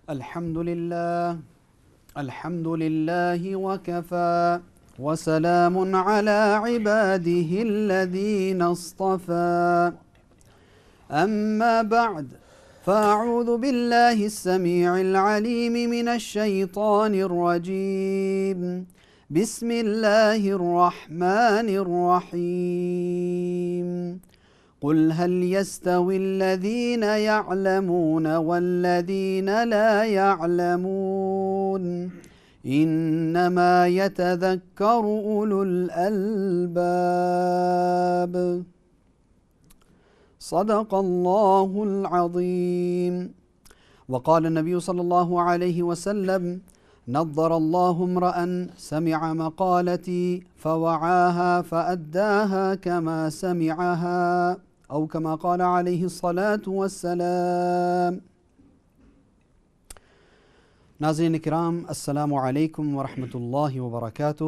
الحمد لله وكفى وسلام على عباده الذين اصطفى أما بعد فأعوذ بالله السميع العليم من الشيطان الرجيم بسم الله الرحمن الرحيم قل هل يستوي الذين يعلمون والذين لا يعلمون إنما يتذكر أولو الألباب صدق الله العظيم. وقال النبي صلى الله عليه وسلم نضر الله امرأ سمع مقالتي فوعاها فأداها كما سمعها أو كما قال عليه الصلاة والسلام. ناظرین کرام، السلام علیکم ورحمۃ اللہ وبرکاتہ.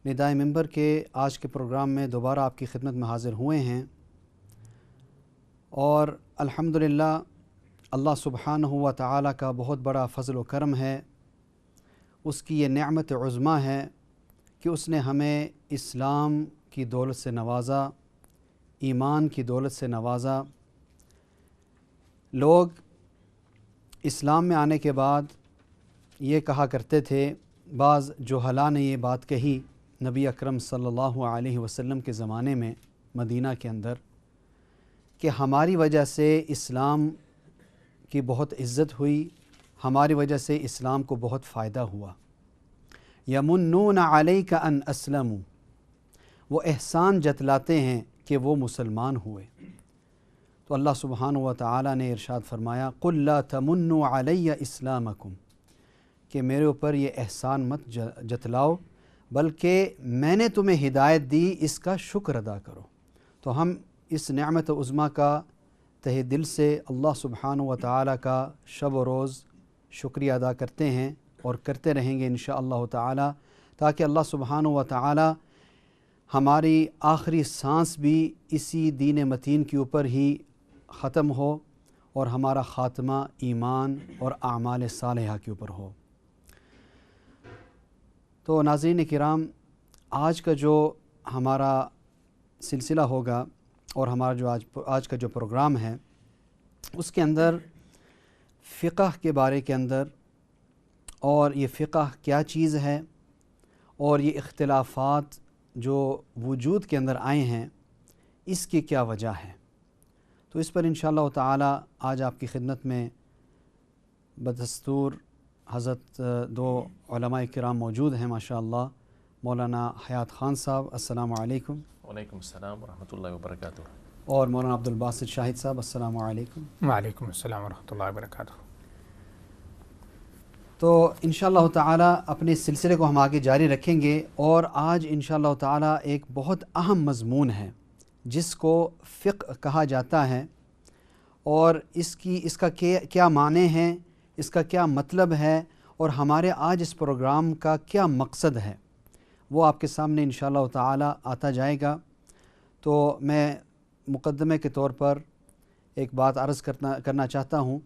ندائے منبر کے آج کے پروگرام میں دوبارہ آپ کی خدمت میں حاضر ہوئے ہیں، اور الحمدللہ اللہ سبحانہ و تعالیٰ کا بہت بڑا فضل و کرم ہے، اس کی یہ نعمت عظمیٰ ہے کہ اس نے ہمیں اسلام کی دولت سے نوازا، ایمان کی دولت سے نوازا. لوگ اسلام میں آنے کے بعد یہ کہا کرتے تھے، بعض جہلاء نے یہ بات کہی نبی اکرم صلی اللہ علیہ وسلم کے زمانے میں مدینہ کے اندر، کہ ہماری وجہ سے اسلام کی بہت عزت ہوئی، ہماری وجہ سے اسلام کو بہت فائدہ ہوا. یمنون علیک ان اسلموا، وہ احسان جتلاتے ہیں کہ وہ مسلمان ہوئے. تو اللہ سبحانہ و تعالیٰ نے ارشاد فرمایا قل لا تمنوا علی اسلامکم، کہ میرے اوپر یہ احسان مت جتلاؤ، بلکہ میں نے تمہیں ہدایت دی، اس کا شکر ادا کرو. تو ہم اس نعمت عظمیٰ کا تہ دل سے اللہ سبحانہ و تعالیٰ کا شب و روز شکریہ ادا کرتے ہیں اور کرتے رہیں گے انشاءاللہ تعالیٰ، تاکہ اللہ سبحانہ و تعالیٰ ہماری آخری سانس بھی اسی دین متین کے اوپر ہی ختم ہو اور ہمارا خاتمہ ایمان اور اعمال صالحہ کے اوپر ہو. تو ناظرین کرام، آج کا جو ہمارا سلسلہ ہوگا اور ہمارا جو آج کا جو پروگرام ہے، اس کے اندر فقہ کے بارے کے اندر، اور یہ فقہ کیا چیز ہے اور یہ اختلافات جو وجود کے اندر آئے ہیں اس کی کیا وجہ ہے. تو اس پر انشاءاللہ تعالی آج آپ کی خدمت میں بدستور حضرت دو علماء کرام موجود ہیں ماشاءاللہ. مولانا حیات خان صاحب السلام علیکم. وعلیکم السلام ورحمۃ اللہ وبرکاتہ. اور مولانا عبد الباسط شاہد صاحب السلام علیکم. وعلیکم السلام ورحمۃ اللہ وبرکاتہ. تو انشاءاللہ تعالی اپنے سلسلے کو ہم آگے جاری رکھیں گے، اور آج انشاءاللہ تعالی ایک بہت اہم مضمون ہے جس کو فقہ کہا جاتا ہے، اور اس کا کیا معنی ہیں، اس کا کیا مطلب ہے، اور ہمارے آج اس پروگرام کا کیا مقصد ہے، وہ آپ کے سامنے انشاءاللہ تعالی آتا جائے گا. تو میں مقدمے کے طور پر ایک بات عرض کرنا چاہتا ہوں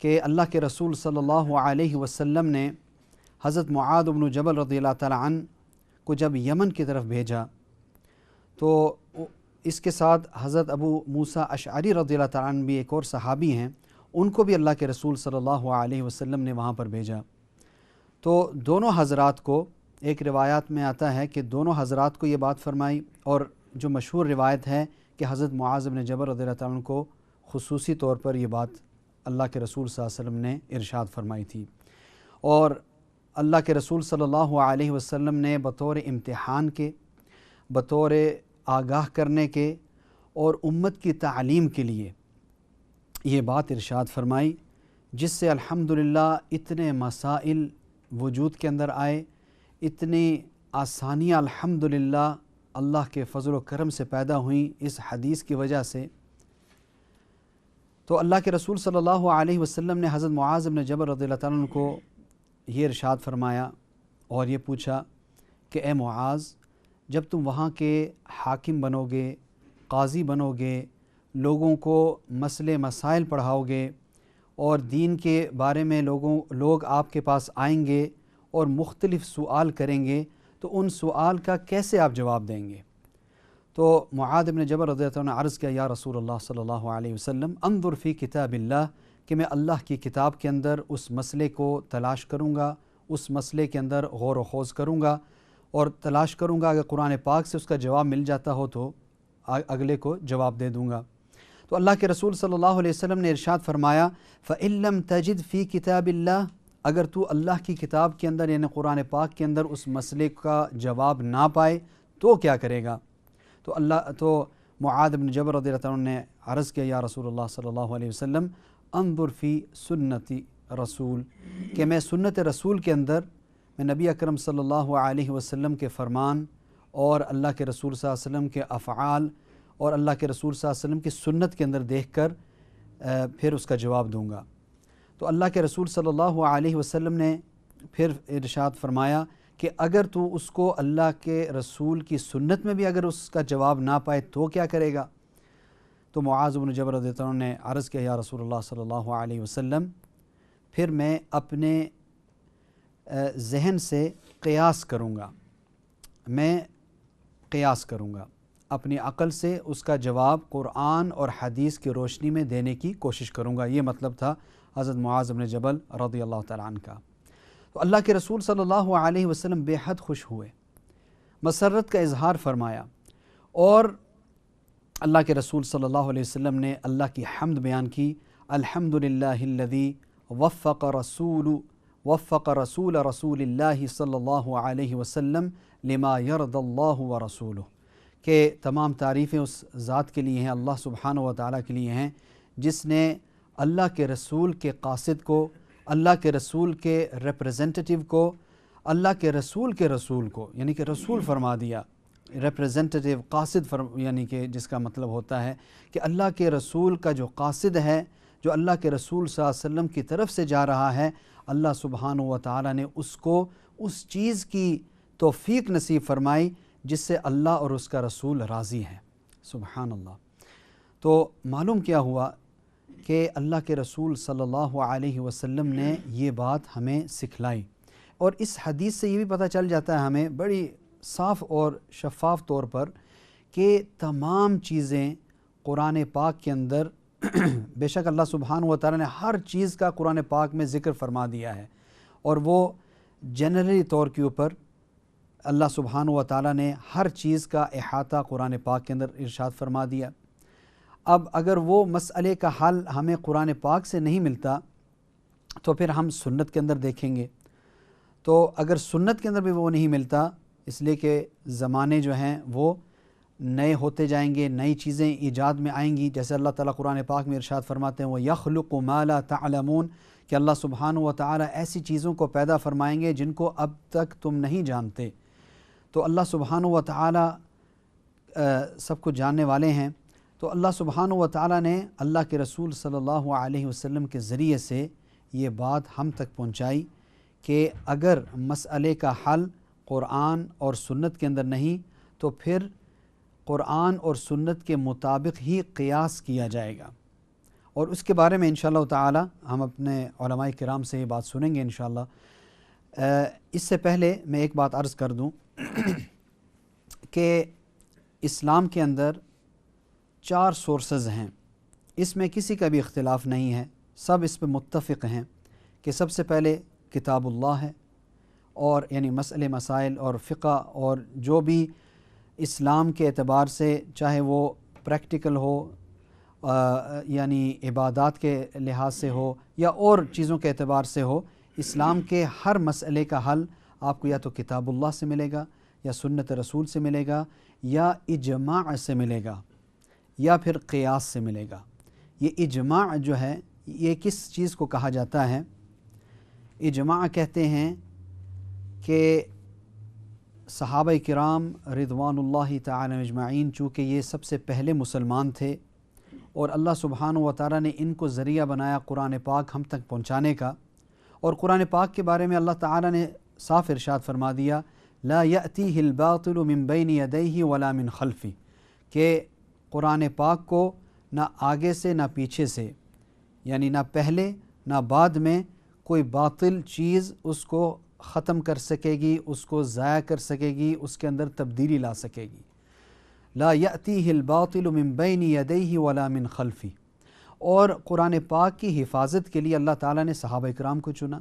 کہ اللہ کے رسول صلی اللہ علیہ وسلم نے حضرت معاذ بن جبل رضی اللہ تعالیٰ عنہ کو جب یمن کی طرف بھیجا، تو اس کے ساتھ حضرت ابو موسیٰ اشعری رضی اللہ تعالیٰ عنہ بھی ایک اور صحابی ہیں، ان کو بھی اللہ کے رسول صلی اللہ علیہ وسلم نے وہاں پر بھیجا. تو دونوں حضرات کو، ایک روایات میں آتا ہے کہ دونوں حضرات کو یہ بات فرمائی، اور جو مشہور روایت ہے کہ حضرت معاذ بن جبل رضی اللہ تعالیٰ عنہ کو خصوصی طور پر یہ بات اللہ کے رسول صلی اللہ علیہ وسلم نے ارشاد فرمائی تھی. اور اللہ کے رسول صلی اللہ علیہ وسلم نے بطور امتحان کے، بطور آگاہ کرنے کے اور امت کی تعلیم کے لیے یہ بات ارشاد فرمائی، جس سے الحمدللہ اتنے مسائل وجود کے اندر آئے، اتنی آسانیاں الحمدللہ اللہ کے فضل و کرم سے پیدا ہوئیں اس حدیث کی وجہ سے. تو اللہ کے رسول صلی اللہ علیہ وسلم نے حضرت معاذ بن جبل رضی اللہ تعالیٰ عنہ کو یہ ارشاد فرمایا اور یہ پوچھا کہ اے معاذ، جب تم وہاں کے حاکم بنو گے، قاضی بنو گے، لوگوں کو مسئلے مسائل پڑھاؤ گے، اور دین کے بارے میں لوگ آپ کے پاس آئیں گے اور مختلف سوال کریں گے تو ان سوال کا کیسے آپ جواب دیں گے؟ تو معاذ بن جبل رضی اللہ عنہ نے عرض کیا یا رسول اللہ صلی اللہ علیہ وسلم انظر فی کتاب اللہ، کہ میں اللہ کی کتاب کے اندر اس مسئلے کو تلاش کروں گا، اس مسئلے کے اندر غور و خوض کروں گا اور تلاش کروں گا، اگر قرآن پاک سے اس کا جواب مل جاتا ہو تو اگلے کو جواب دے دوں گا۔ تو اللہ کے رسول صلی اللہ علیہ وسلم نے ارشاد فرمایا فَإِن لَمْ تَجِدْ فِي كِتَابِ اللَّهِ، اگر تو اللہ کی کتاب کے اندر یعنی قرآن پاک کے اندر اس مسئلے کا جواب نہ پائے تو کیا کرے گا؟ تو معاذ بن جبل رضی اللہ عنہ نے عرض کیا یا رسول اللہ صلی اللہ علیہ وسلم انظر فی سنتی رسول، کہ میں سنت رسول کے اندر میں نبی اکرم صلی اللہ علیہ وسلم کے فرمان اور اللہ کے رسول صلی اللہ علیہ وسلم کے افعال اور اللہ کے رسول صلی اللہ علیہ وسلم کی سنت کے اندر دیکھ کر پھر اس کا جواب دوں گا۔ تو اللہ کے رسول صلی اللہ علیہ وسلم نے پھر ارشاد فرمایا کہ اگر تو اس کو اللہ کے رسول کی سنت میں بھی اگر اس کا جواب نہ پائے تو کیا کرے گا؟ تو معاذ بن جبل رضی اللہ عنہ نے عرض کیا یا رسول اللہ صلی اللہ علیہ وسلم پھر میں اپنے ذہن سے قیاس کروں گا، میں قیاس کروں گا، اپنی عقل سے اس کا جواب قرآن اور حدیث کی روشنی میں دینے کی کوشش کروں گا۔ یہ مطلب تھا حضرت معاذ بن جبل رضی اللہ تعالیٰ عنہ کا۔ تو اللہ کے رسول صلی اللہ علیہ وسلم بے حد خوش ہوئے، مسرت کا اظہار فرمایا، اور اللہ کے رسول صلی اللہ علیہ وسلم نے اللہ کی حمد بیان کی، الحمدللہ الذی وفق رسول اللہ صلی اللہ علیہ وسلم لما یرضی اللہ ورسولہ، کہ تمام تعریفیں اس ذات کے لیے ہیں، اللہ سبحانہ و تعالیٰ کے لیے ہیں جس نے اللہ کے رسول کے قاصد کو، اللہ کے رسول کے ریپریزنٹیٹیو کو، اللہ کے رسول کو یعنی کہ رسول فرما دیا، ریپریزنٹیٹیو قاصد یعنی کہ جس کا مطلب ہوتا ہے کہ اللہ کے رسول کا جو قاصد ہے، جو اللہ کے رسول صلی اللہ علیہ وسلم کی طرف سے جا رہا ہے، اللہ سبحانہ و تعالیٰ نے اس کو اس چیز کی توفیق نصیب فرمائی جس سے اللہ اور اس کا رسول راضی ہیں۔ سبحان اللہ۔ تو معلوم کیا ہوا کہ اللہ کے رسول صلی اللہ علیہ وسلم نے یہ بات ہمیں سکھلائی، اور اس حدیث سے یہ بھی پتہ چل جاتا ہے ہمیں بڑی صاف اور شفاف طور پر کہ تمام چیزیں قرآن پاک کے اندر بے شک اللہ سبحانہ و تعالیٰ نے ہر چیز کا قرآن پاک میں ذکر فرما دیا ہے، اور وہ جنرلی طور کے اوپر اللہ سبحانہ و تعالیٰ نے ہر چیز کا احاطہ قرآن پاک کے اندر ارشاد فرما دیا۔ اب اگر وہ مسئلے کا حل ہمیں قرآن پاک سے نہیں ملتا تو پھر ہم سنت کے اندر دیکھیں گے، تو اگر سنت کے اندر بھی وہ نہیں ملتا، اس لیے کہ زمانے جو ہیں وہ نئے ہوتے جائیں گے، نئی چیزیں ایجاد میں آئیں گی، جیسے اللہ تعالیٰ قرآن پاک میں ارشاد فرماتے ہیں وہ یخلق ما لا تعلمون، کہ اللہ سبحانہ و تعالیٰ ایسی چیزوں کو پیدا فرمائیں گے جن کو اب تک تم نہیں جانتے۔ تو اللہ سبحانہ و تعالیٰ سب کو جاننے والے ہیں، تو اللہ سبحانہ و تعالیٰ نے اللہ کے رسول صلی اللہ علیہ وسلم کے ذریعے سے یہ بات ہم تک پہنچائی کہ اگر مسئلے کا حل قرآن اور سنت کے اندر نہیں تو پھر قرآن اور سنت کے مطابق ہی قیاس کیا جائے گا، اور اس کے بارے میں انشاءاللہ تعالی ہم اپنے علماء کرام سے یہ بات سنیں گے انشاءاللہ۔ اس سے پہلے میں ایک بات عرض کر دوں کہ اسلام کے اندر 4 سورسز ہیں، اس میں کسی کا بھی اختلاف نہیں ہے، سب اس پہ متفق ہیں کہ سب سے پہلے کتاب اللہ ہے، اور یعنی مسئلے مسائل اور فقہ اور جو بھی اسلام کے اعتبار سے چاہے وہ پریکٹیکل ہو یعنی عبادات کے لحاظ سے ہو یا اور چیزوں کے اعتبار سے ہو، اسلام کے ہر مسئلے کا حل آپ کو یا تو کتاب اللہ سے ملے گا یا سنت رسول سے ملے گا یا اجماع سے ملے گا یا پھر قیاس سے ملے گا۔ یہ اجماع جو ہے یہ کس چیز کو کہا جاتا ہے؟ اجماع کہتے ہیں کہ صحابہ کرام رضوان اللہ تعالی اجمعین چونکہ یہ سب سے پہلے مسلمان تھے اور اللہ سبحانہ و تعالیٰ نے ان کو ذریعہ بنایا قرآن پاک ہم تک پہنچانے کا، اور قرآن پاک کے بارے میں اللہ تعالیٰ نے صاف ارشاد فرما دیا لا یأتیہ الباطل من بین یدیہ ولا من خلفہ، کہ قرآن پاک کو نہ آگے سے نہ پیچھے سے، یعنی نہ پہلے نہ بعد میں کوئی باطل چیز اس کو ختم کر سکے گی، اس کو ضائع کر سکے گی، اس کے اندر تبدیلی لا سکے گی۔ لا یأتیہ الباطل من بین یدیہ ولا من خلفہ۔ اور قرآن پاک کی حفاظت کے لیے اللہ تعالیٰ نے صحابہ کرام کو چنا،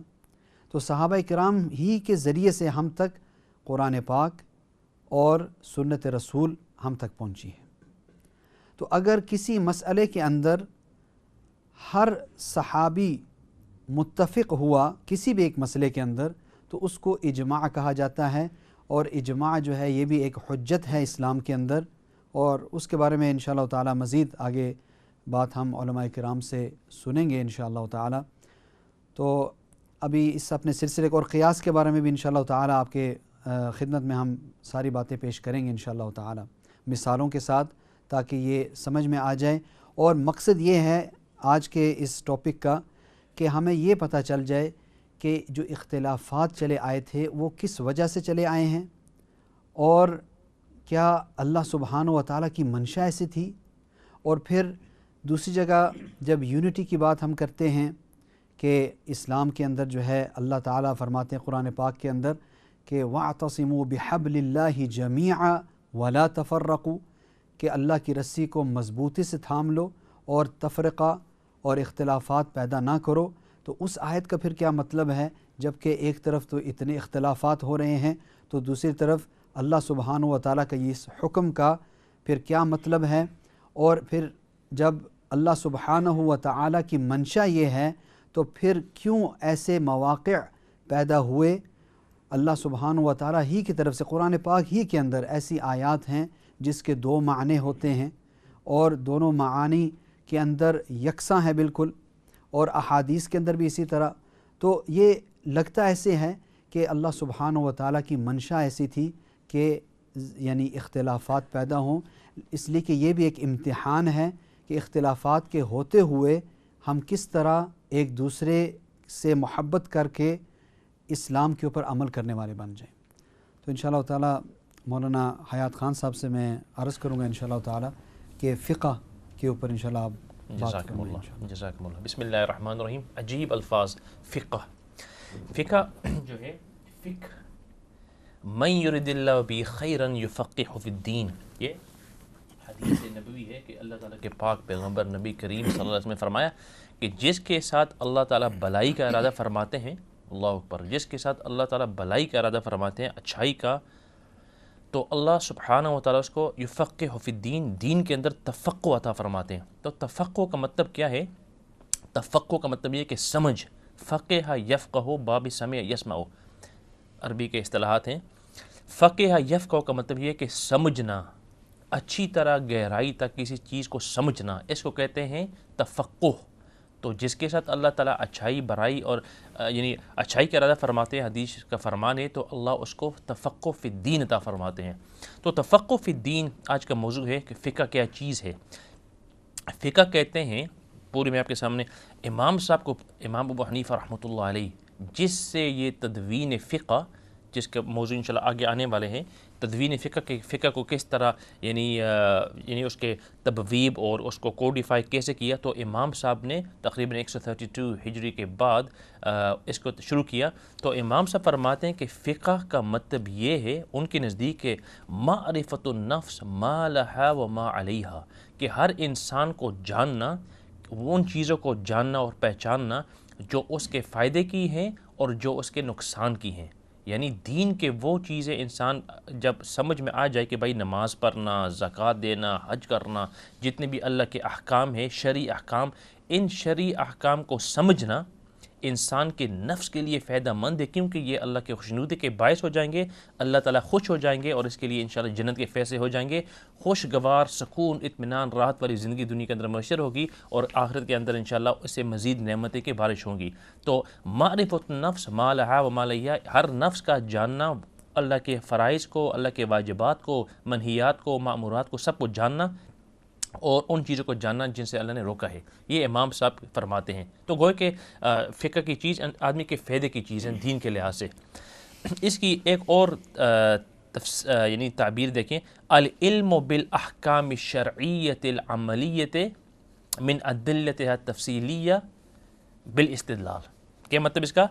تو صحابہ کرام ہی کے ذریعے سے ہم تک قرآن پاک اور سنت رسول ہم تک پہنچی ہے۔ تو اگر کسی مسئلے کے اندر ہر صحابی متفق ہوا کسی بھی ایک مسئلے کے اندر تو اس کو اجماع کہا جاتا ہے، اور اجماع جو ہے یہ بھی ایک حجت ہے اسلام کے اندر، اور اس کے بارے میں انشاءاللہ تعالی مزید آگے بات ہم علماء کرام سے سنیں گے انشاءاللہ تعالی۔ تو ابھی اس اپنے سلسلے اور قیاس کے بارے میں بھی انشاءاللہ تعالی آپ کے خدمت میں ہم ساری باتیں پیش کریں گے انشاءاللہ تعالی مثالوں کے ساتھ، تاکہ یہ سمجھ میں آ جائے۔ اور مقصد یہ ہے آج کے اس ٹاپک کا کہ ہمیں یہ پتہ چل جائے کہ جو اختلافات چلے آئے تھے وہ کس وجہ سے چلے آئے ہیں، اور کیا اللہ سبحانہ و تعالیٰ کی منشا ایسی تھی۔ اور پھر دوسری جگہ جب یونٹی کی بات ہم کرتے ہیں کہ اسلام کے اندر جو ہے اللہ تعالیٰ فرماتے ہیں قرآن پاک کے اندر کہ وَاعْتَصِمُوا بِحَبْلِ اللَّهِ جَمِيعًا وَلَا تَفَرَّقُوا، کہ اللہ کی رسی کو مضبوطی سے تھام لو اور تفرقہ اور اختلافات پیدا نہ کرو۔ تو اس آیت کا پھر کیا مطلب ہے، جب کہ ایک طرف تو اتنے اختلافات ہو رہے ہیں تو دوسری طرف اللہ سبحانہ و تعالیٰ کا اس حکم کا پھر کیا مطلب ہے، اور پھر جب اللہ سبحانہ و تعالیٰ کی منشا یہ ہے تو پھر کیوں ایسے مواقع پیدا ہوئے۔ اللہ سبحانہ و تعالیٰ ہی کی طرف سے قرآن پاک ہی کے اندر ایسی آیات ہیں جس کے دو معنی ہوتے ہیں، اور دونوں معانی کے اندر یکساں ہے بالکل، اور احادیث کے اندر بھی اسی طرح۔ تو یہ لگتا ایسے ہے کہ اللہ سبحانہ و تعالیٰ کی منشا ایسی تھی کہ یعنی اختلافات پیدا ہوں، اس لیے کہ یہ بھی ایک امتحان ہے کہ اختلافات کے ہوتے ہوئے ہم کس طرح ایک دوسرے سے محبت کر کے اسلام کے اوپر عمل کرنے والے بن جائیں۔ تو انشاءاللہ تعالیٰ مولانا حیات خان صاحب سے میں عرض کروں گا انشاءاللہ تعالیٰ کہ فقہ کے اوپر انشاءاللہ آپ بات جزاکم کریں گے اللہ انشاءاللہ۔ جزاکم اللہ۔ بسم اللہ الرحمن الرحیم۔ عجیب الفاظ فقہ۔ فقہ جو ہے فقہ من یرد اللہ بی خیرا یفقہہ فی الدین، یہ حدیث نبوی ہے کہ اللہ تعالیٰ کے پاک پیغمبر نبی کریم صلی اللہ علیہ وسلم نے فرمایا کہ جس کے ساتھ اللہ تعالیٰ بلائی کا ارادہ فرماتے ہیں، اللہ اکبر، جس کے ساتھ اللہ تعالیٰ بلائی کا ارادہ فرماتے ہیں، اچھائی کا، تو اللہ سبحانہ و تعالیٰ اس کو یفقہ فی الدین، دین کے اندر تفقہ عطا فرماتے ہیں۔ تو تفقہ کا مطلب کیا ہے؟ تفقہ کا مطلب یہ کہ سمجھ، فقہ یفقہ باب سمع یسمع، عربی کے اصطلاحات ہیں۔ فقہ یفقہ کا مطلب یہ کہ سمجھنا، اچھی طرح گہرائی تک کسی چیز کو سمجھنا، اس کو کہتے ہیں تفقہ۔ تو جس کے ساتھ اللہ تعالیٰ اچھائی برائی اور یعنی اچھائی کا ارادہ فرماتے ہیں، حدیث کا فرمان ہے، تو اللہ اس کو تفقہ فی الدین عطا فرماتے ہیں۔ تو تفقہ فی الدین آج کا موضوع ہے کہ فقہ کیا چیز ہے۔ فقہ کہتے ہیں، پوری میں آپ کے سامنے امام صاحب کو، امام ابو حنیفہ رحمۃ اللہ علیہ، جس سے یہ تدوین فقہ، جس کا موضوع انشاءاللہ آگے آنے والے ہیں، تدوین فقہ کے فقہ کو کس طرح یعنی اس کے تبویب اور اس کو کوڈیفائی کیسے کیا، تو امام صاحب نے تقریباً 132 ہجری کے بعد اس کو شروع کیا۔ تو امام صاحب فرماتے ہیں کہ فقہ کا مطلب یہ ہے ان کے نزدیک کہ معرفت النفس ما لہا و ما علیہا، کہ ہر انسان کو جاننا، ان چیزوں کو جاننا اور پہچاننا جو اس کے فائدے کی ہیں اور جو اس کے نقصان کی ہیں۔ یعنی دین کے وہ چیزیں انسان جب سمجھ میں آ جائے کہ بھائی نماز پڑھنا، زکوٰۃ دینا، حج کرنا، جتنے بھی اللہ کے احکام ہیں، شرعی احکام، ان شرعی احکام کو سمجھنا انسان کے نفس کے لیے فائدہ مند ہے، کیونکہ یہ اللہ کے خوشنودی کے باعث ہو جائیں گے، اللہ تعالیٰ خوش ہو جائیں گے اور اس کے لیے انشاءاللہ جنت کے فیصلے ہو جائیں گے، خوشگوار، سکون، اطمینان، راحت والی زندگی دنیا کے اندر میسر ہوگی، اور آخرت کے اندر انشاءاللہ اس سے مزید نعمتیں کی بارش ہوں گی۔ تو معرفت النفس ما لہا و ما علیہا، ہر نفس کا جاننا، اللہ کے فرائض کو، اللہ کے واجبات کو، منہیات کو، مأمورات کو، سب کو جاننا، اور ان چیزوں کو جاننا جن سے اللہ نے روکا ہے، یہ امام صاحب فرماتے ہیں۔ تو گویا کہ فقہ کی چیز آدمی کے فائدے کی چیز ہے دین کے لحاظ سے۔ اس کی ایک اور یعنی تعبیر دیکھیں، العلم بالاحکام الشرعیۃ العملیۃ من ادلتها التفصیلیہ بالاستدلال. کیا مطلب اس کا؟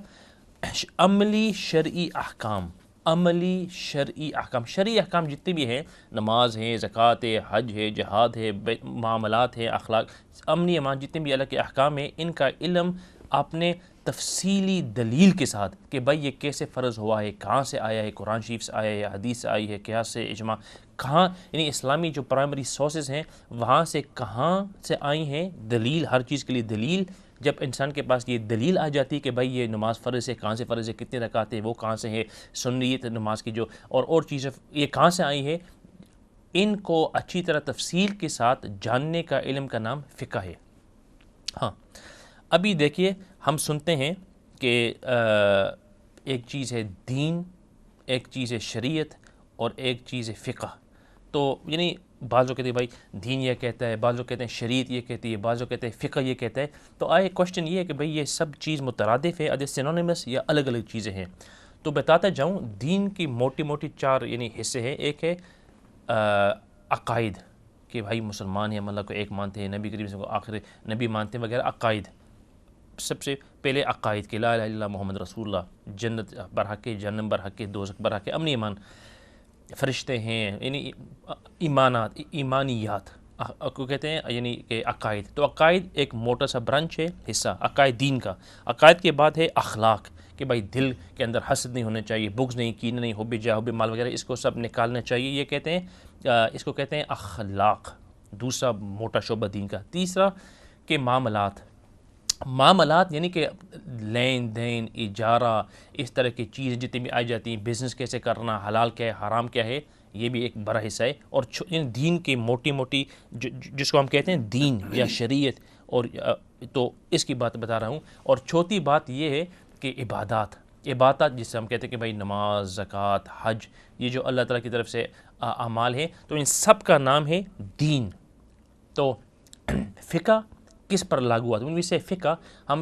عملی شرعی احکام، عملی شرعی احکام، شرعی احکام جتنے بھی ہیں، نماز ہے، زکوٰۃ ہے، حج ہے، جہاد ہے، معاملات ہیں، اخلاق، امنی امان، جتنے بھی اللہ کے احکام ہیں، ان کا علم آپ نے تفصیلی دلیل کے ساتھ کہ بھائی یہ کیسے فرض ہوا ہے، کہاں سے آیا ہے، قرآن شریف سے آیا ہے، حدیث سے آئی ہے، قیاس سے، اجماع، کہاں، یعنی اسلامی جو پرائمری سورسز ہیں وہاں سے کہاں سے آئی ہیں دلیل، ہر چیز کے لیے دلیل. جب انسان کے پاس یہ دلیل آ جاتی ہے کہ بھائی یہ نماز فرض ہے، کہاں سے فرض ہے، کتنے رکعت ہے، وہ کہاں سے ہے، سنیت نماز کی جو اور چیزیں یہ کہاں سے آئی ہے، ان کو اچھی طرح تفصیل کے ساتھ جاننے کا علم کا نام فقہ ہے. ہاں ابھی دیکھیے ہم سنتے ہیں کہ ایک چیز ہے دین، ایک چیز ہے شریعت، اور ایک چیز ہے فقہ. تو یعنی بعض لوگ کہتے ہیں بھائی دین یہ کہتا ہے، بعض لوگ کہتے ہیں شریعت یہ کہتی ہے، بعض لوگ کہتے ہیں فقہ یہ کہتا ہے. تو آئے کوشچن یہ ہے کہ بھئی یہ سب چیز مترادف ہے، ادھر سینونیمس یا الگ الگ چیزیں ہیں. تو بتاتا جاؤں دین کی موٹی موٹی چار یعنی حصے ہیں. ایک ہے عقائد، کہ بھائی مسلمان ہیں، ہم اللہ کو ایک مانتے ہیں، نبی کریم صلی اللہ علیہ وسلم کو آخر نبی مانتے ہیں وغیرہ. عقائد سب سے پہلے عقائد کہ لا الہ الا اللہ محمد رسول اللہ، جنت برحق ہے، جہنم برحق ہے، دوزخ برحق ہے، امن ایمان، فرشتے ہیں، یعنی ایمانات، ایمانیات کو کہتے ہیں یعنی کہ عقائد. تو عقائد ایک موٹا سا برانچ ہے، حصہ عقائد دین کا. عقائد کے بعد ہے اخلاق، کہ بھائی دل کے اندر حسد نہیں ہونا چاہیے، بغض نہیں، کینہ نہیں، حب جاہ، حب مال وغیرہ، اس کو سب نکالنا چاہیے. یہ کہتے ہیں اس کو کہتے ہیں اخلاق، دوسرا موٹا شعبہ دین کا. تیسرا کہ معاملات، معاملات یعنی کہ لین دین، اجارہ، اس طرح کی چیز جتنی بھی آئی جاتی ہیں، بزنس کیسے کرنا، حلال کیا ہے، حرام کیا ہے، یہ بھی ایک بڑا حصہ ہے. اور دین کی موٹی موٹی جس کو ہم کہتے ہیں دین یا شریعت، اور تو اس کی بات بتا رہا ہوں. اور چوتھی بات یہ ہے کہ عبادات، عبادات جس سے ہم کہتے ہیں کہ بھائی نماز، زکوٰۃ، حج، یہ جو اللہ تعالیٰ کی طرف سے اعمال ہیں، تو ان سب کا نام ہے دین. تو فقہ کس پر لاگو ہوا؟ ان میں سے فقہ ہم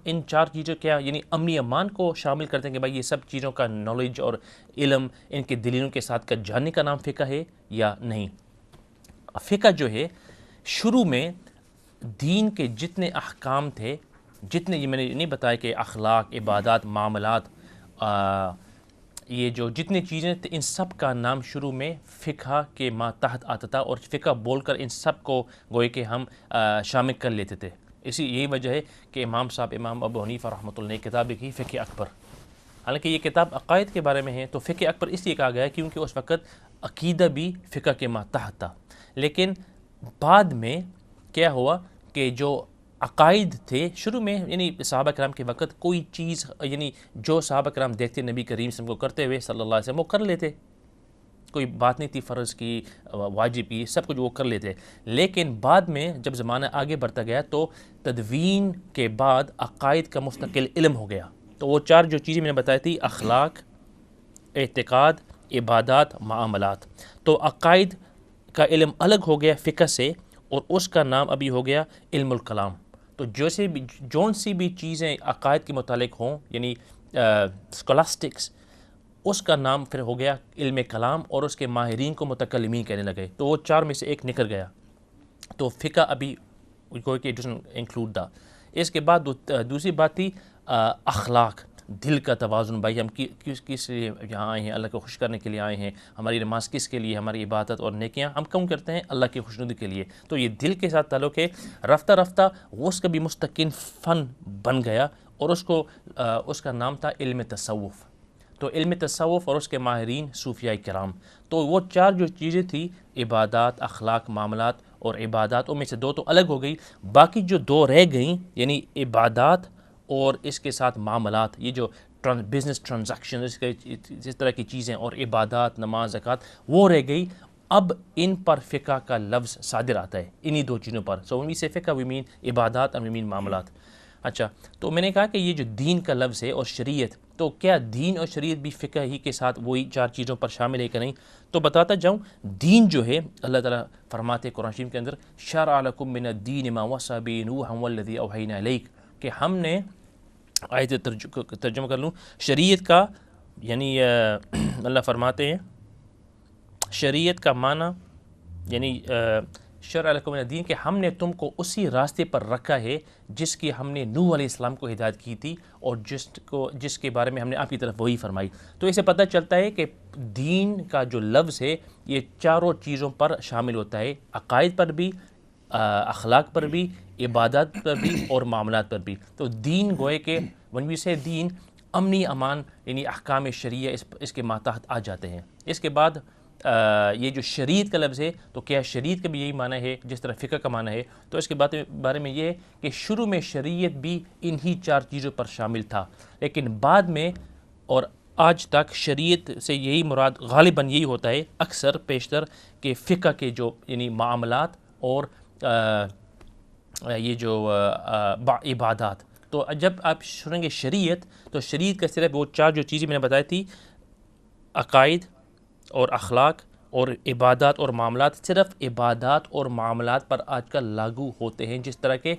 ان چار چیزوں کیا یعنی امنی امان کو شامل کرتے ہیں کہ بھائی یہ سب چیزوں کا نالج اور علم ان کے دلیلوں کے ساتھ کا جاننے کا نام فقہ ہے یا نہیں. فقہ جو ہے شروع میں دین کے جتنے احکام تھے، جتنے یہ میں نے نہیں بتایا کہ اخلاق، عبادات، معاملات، یہ جو جتنی چیزیں تھے، ان سب کا نام شروع میں فقہ کے ماتحت آتا تھا، اور فقہ بول کر ان سب کو گوئے کہ ہم شامل کر لیتے تھے. یہی وجہ ہے کہ امام ابو حنیفہ رحمۃ اللہ نے کتاب لکھی فقہ اکبر. حالانکہ یہ کتاب عقائد کے بارے میں ہے، تو فقہ اکبر اس لیے کہا گیا ہے کیونکہ اس وقت عقیدہ بھی فقہ کے ماتحت تھا. لیکن بعد میں کیا ہوا کہ جو عقائد تھے شروع میں یعنی صحابہ کرام کے وقت کوئی چیز یعنی جو صحابہ کرام دیکھتے نبی کریم صلی اللہ علیہ وسلم کو کرتے ہوئے صلی اللہ علیہ وسلم وہ کر لیتے، کوئی بات نہیں تھی فرض کی، واجب کی، سب کچھ وہ کر لیتے. لیکن بعد میں جب زمانہ آگے بڑھتا گیا تو تدوین کے بعد عقائد کا مستقل علم ہو گیا. تو وہ چار جو چیزیں میں نے بتائی تھی، اخلاق، اعتقاد، عبادات، معاملات، تو عقائد کا علم الگ ہو گیا فقہ سے، اور اس کا نام ابھی ہو گیا علم الکلام. تو جون سی بھی چیزیں عقائد کے متعلق ہوں یعنی اسکولاسٹکس، اس کا نام پھر ہو گیا علم کلام، اور اس کے ماہرین کو متکلمین کہنے لگے. تو وہ چار میں سے ایک نکل گیا. تو فقہ ابھی کوئی کہ ڈزنٹ انکلوڈ دا. اس کے بعد دوسری بات تھی اخلاق، دل کا توازن. بھائی ہم کس لیے یہاں آئے ہیں؟ اللہ کو خوش کرنے کے لیے آئے ہیں. ہماری نماز کس کے لیے؟ ہماری عبادت اور نیکیاں ہم کیوں کرتے ہیں؟ اللہ کی خوشنودی کے لیے. تو یہ دل کے ساتھ تعلق ہے. رفتہ رفتہ وہ اس کا بھی مستقل فن بن گیا، اور اس کا نام تھا علم تصوف. تو علم تصوف اور اس کے ماہرین صوفیاء کرام. تو وہ چار جو چیزیں تھیں، عبادات، اخلاق، معاملات اور عبادات، ان میں سے دو تو الگ ہو گئی، باقی جو دو رہ گئیں یعنی عبادات اور اس کے ساتھ معاملات، یہ جو بزنس ٹرانزیکشن اس طرح کی چیزیں، اور عبادات، نماز، زکوٰۃ، وہ رہ گئی. اب ان پر فقہ کا لفظ صادر آتا ہے انہی دو چیزوں پر. سو وی سے فقہ وی مین عبادات اور وی مین معاملات. اچھا، تو میں نے کہا کہ یہ جو دین کا لفظ ہے اور شریعت، تو کیا دین اور شریعت بھی فقہ ہی کے ساتھ وہی چار چیزوں پر شامل ہے کہ نہیں؟ تو بتاتا جاؤں. دین جو ہے اللہ تعالیٰ فرماتے قرآن شریف کے اندر شرع لکم من الدین ما وصی به نوحا والذی اوحینا الیک، کہ ہم نے آیت ترجمہ کر لوں. شریعت کا یعنی اللہ فرماتے ہیں شریعت کا معنی یعنی شرع لکم من الدین کہ ہم نے تم کو اسی راستے پر رکھا ہے جس کی ہم نے نوح علیہ السلام کو ہدایت کی تھی اور جس کے بارے میں ہم نے آپ کی طرف وہی فرمائی. تو اسے پتہ چلتا ہے کہ دین کا جو لفظ ہے یہ چاروں چیزوں پر شامل ہوتا ہے، عقائد پر بھی، اخلاق پر بھی، عبادات پر بھی اور معاملات پر بھی. تو دین گوئے کہ when we say دین، امنی امان یعنی احکام شریعہ اس کے ماتحت آ جاتے ہیں. اس کے بعد یہ جو شریعت کا لفظ ہے تو کیا شریعت کا بھی یہی معنی ہے جس طرح فقہ کا معنی ہے؟ تو اس کے بارے میں یہ ہے کہ شروع میں شریعت بھی انہی چار چیزوں پر شامل تھا، لیکن بعد میں اور آج تک شریعت سے یہی مراد غالباً یہی ہوتا ہے اکثر پیشتر کہ فقہ کے جو یعنی معاملات اور یہ جو عبادات. تو جب آپ سنیں گے شریعت تو شریعت کا صرف وہ چار جو چیزیں میں نے بتائی تھی، عقائد اور اخلاق اور عبادات اور معاملات، صرف عبادات اور معاملات پر آج کل لاگو ہوتے ہیں جس طرح کے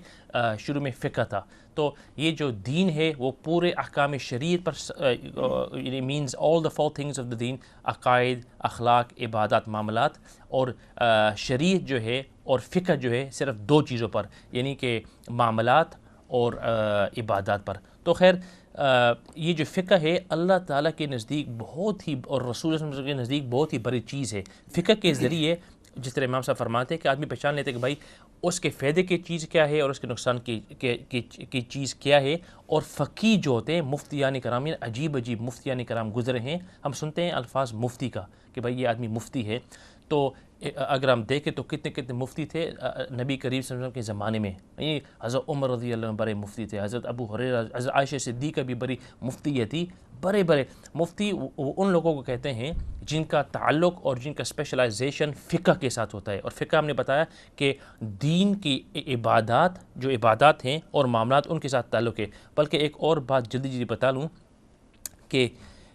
شروع میں فقہ تھا. تو یہ جو دین ہے وہ پورے احکام شریعت پر means all the four things of the دین، عقائد، اخلاق، عبادات، معاملات. اور شریعت جو ہے اور فقہ جو ہے صرف دو چیزوں پر یعنی کہ معاملات اور عبادات پر. تو خیر یہ جو فقہ ہے اللہ تعالیٰ کے نزدیک بہت ہی اور رسول صلی اللہ علیہ وسلم کے نزدیک بہت ہی بڑی چیز ہے. فقہ کے ذریعے جس طرح امام صاحب فرماتے ہیں کہ آدمی پہچان لیتے کہ بھائی اس کے فائدے کی چیز کیا ہے اور اس کے نقصان کی چیز کیا ہے. اور فقی جو ہوتے ہیں مفتیان کرام، عجیب عجیب مفتیان کرام گزرے ہیں. ہم سنتے ہیں الفاظ مفتی کا کہ بھائی یہ آدمی مفتی ہے، تو اگر ہم دیکھیں تو کتنے مفتی تھے نبی کریم صلی اللہ علیہ وسلم کے زمانے میں. حضرت عمر رضی اللہ عنہ بڑے مفتی تھے، حضرت ابو ہریرہ، حضرت عائشہ صدیقہ بھی بڑی مفتیہ تھی. بڑے مفتی ان لوگوں کو کہتے ہیں جن کا تعلق اور جن کا اسپیشلائزیشن فقہ کے ساتھ ہوتا ہے. اور فقہ ہم نے بتایا کہ دین کی عبادات ہیں اور معاملات ان کے ساتھ تعلق ہے. بلکہ ایک اور بات جلدی بتا لوں کہ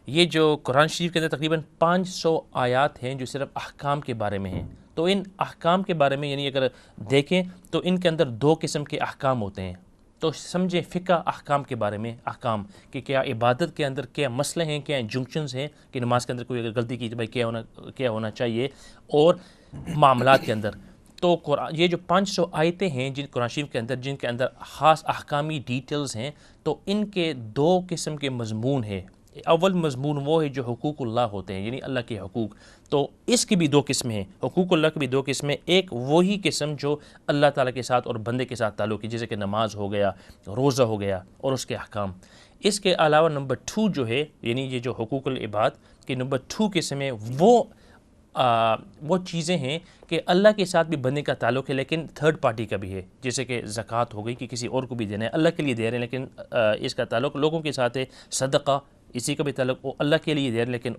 یہ جو قرآن شریف کے اندر تقریباً 500 آیات ہیں جو صرف احکام کے بارے میں ہیں. تو ان احکام کے بارے میں یعنی اگر دیکھیں تو ان کے اندر دو قسم کے احکام ہوتے ہیں. تو سمجھیں فقہ احکام کے بارے میں، احکام کہ کیا عبادت کے اندر کیا مسئلے ہیں، کیا انجنکشنز ہیں کہ نماز کے اندر کوئی اگر غلطی کی تو بھائی کیا ہونا چاہیے، اور معاملات کے اندر. تو یہ جو 500 آیتیں ہیں جن قرآن شریف کے اندر جن کے اندر خاص احکامی ڈیٹیلز ہیں، تو ان کے دو قسم کے مضمون ہیں. اول مضمون وہ ہے جو حقوق اللہ ہوتے ہیں یعنی اللہ کے حقوق. تو اس کی بھی دو قسمیں ہیں، حقوق اللہ کی بھی دو قسمیں. ایک وہی قسم جو اللہ تعالیٰ کے ساتھ اور بندے کے ساتھ تعلق ہے جیسے کہ نماز ہو گیا، روزہ ہو گیا اور اس کے احکام. اس کے علاوہ نمبر 2 جو ہے یعنی یہ جو حقوق العباد کی نمبر 2 قسم ہے وہ چیزیں ہیں کہ اللہ کے ساتھ بھی بندے کا تعلق ہے لیکن تھرڈ پارٹی کا بھی ہے. جیسے کہ زکوٰۃ ہو گئی کہ کسی اور کو بھی دینا ہے، اللہ کے لیے دے رہے ہیں لیکن اس کا تعلق لوگوں کے ساتھ ہے. صدقہ اسی کا بھی تعلق وہ اللہ کے لیے دے رہے لیکن